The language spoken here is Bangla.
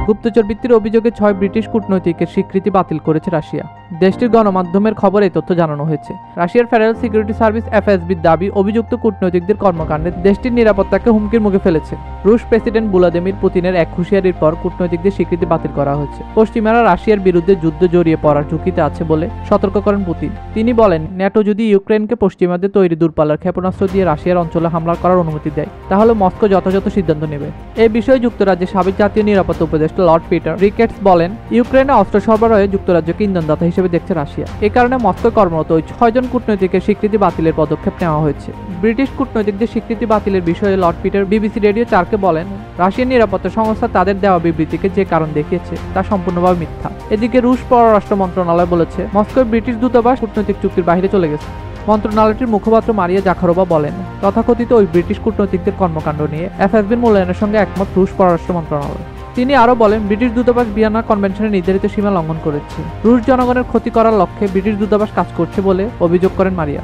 গুপ্তচর বৃত্তির অভিযোগে 6 ব্রিটিশ কূটনৈতিকের স্বীকৃতি বাতিল করেছে রাশিয়া। দেশটির গণমাধ্যমের খবরে এই তথ্য জানানো হয়েছে। রাশিয়ার ফেডারেল সিকিউরিটি সার্ভিস এফএসবির দাবি, অভিযুক্ত কূটনৈতিকদের কর্মকাণ্ডে দেশটির নিরাপত্তাকে হুমকির মুখে ফেলেছে। রুশ প্রেসিডেন্ট ভ্লাদিমির পুতিনের এক হুঁশিয়ারির পর কূটনৈতিকদের স্বীকৃতি বাতিল করা হয়েছে। পশ্চিমারা রাশিয়ার বিরুদ্ধে যুদ্ধ জড়িয়ে পড়ার ঝুঁকিতে আছে বলে সতর্ক করেন পুতিন। তিনি বলেন, ন্যাটো যদি ইউক্রেনকে পশ্চিমাদের তৈরি দূরপাল্লার ক্ষেপণাস্ত্র দিয়ে রাশিয়ার অঞ্চলে হামলা করার অনুমতি দেয়, তাহলে মস্কো যথাযথ সিদ্ধান্ত নেবে। এই বিষয়ে যুক্তরাজ্যের সাবেক জাতীয় নিরাপত্তা উপদেষ্টা লর্ড পিটার রিকেটস বলেন, ইউক্রেনে অস্ত্র সরবরাহে যুক্তরাজ্যকে ইন্ধনদাতা হিসেবে দেখছে রাশিয়া। এ কারণে মস্কো কর্মরত ওই 6 জন কূটনৈতিকের স্বীকৃতি বাতিলের পদক্ষেপ নেওয়া হয়েছে। ব্রিটিশ কূটনৈতিকদের স্বীকৃতি বাতিলের বিষয়ে লর্ড পিটার বিবিসি রেডিও 4কে বলেন, রাশিয়ার নিরাপত্তা সংস্থা তাদের দেওয়া বিবৃতিকে যে কারণ দেখিয়েছে তা সম্পূর্ণভাবে মিথ্যা। এদিকে রুশ পররাষ্ট্র মন্ত্রণালয় বলেছে, মস্কোর ব্রিটিশ দূতাবাস কূটনৈতিক চুক্তির বাইরে চলে গেছে। মন্ত্রণালয়টির মুখপাত্র মারিয়া জাখারোভা বলেন, তথাকথিত ওই ব্রিটিশ কূটনৈতিকদের কর্মকাণ্ড নিয়ে এফএসবির মূল্যায়নের সঙ্গে একমত রুশ পররাষ্ট্র মন্ত্রণালয়। তিনি আরও বলেন, ব্রিটিশ দূতাবাস ভিয়েনা কনভেনশনের নির্ধারিত সীমা লঙ্ঘন করেছে। রুশ জনগণের ক্ষতি করার লক্ষ্যে ব্রিটিশ দূতাবাস কাজ করছে বলে অভিযোগ করেন মারিয়া।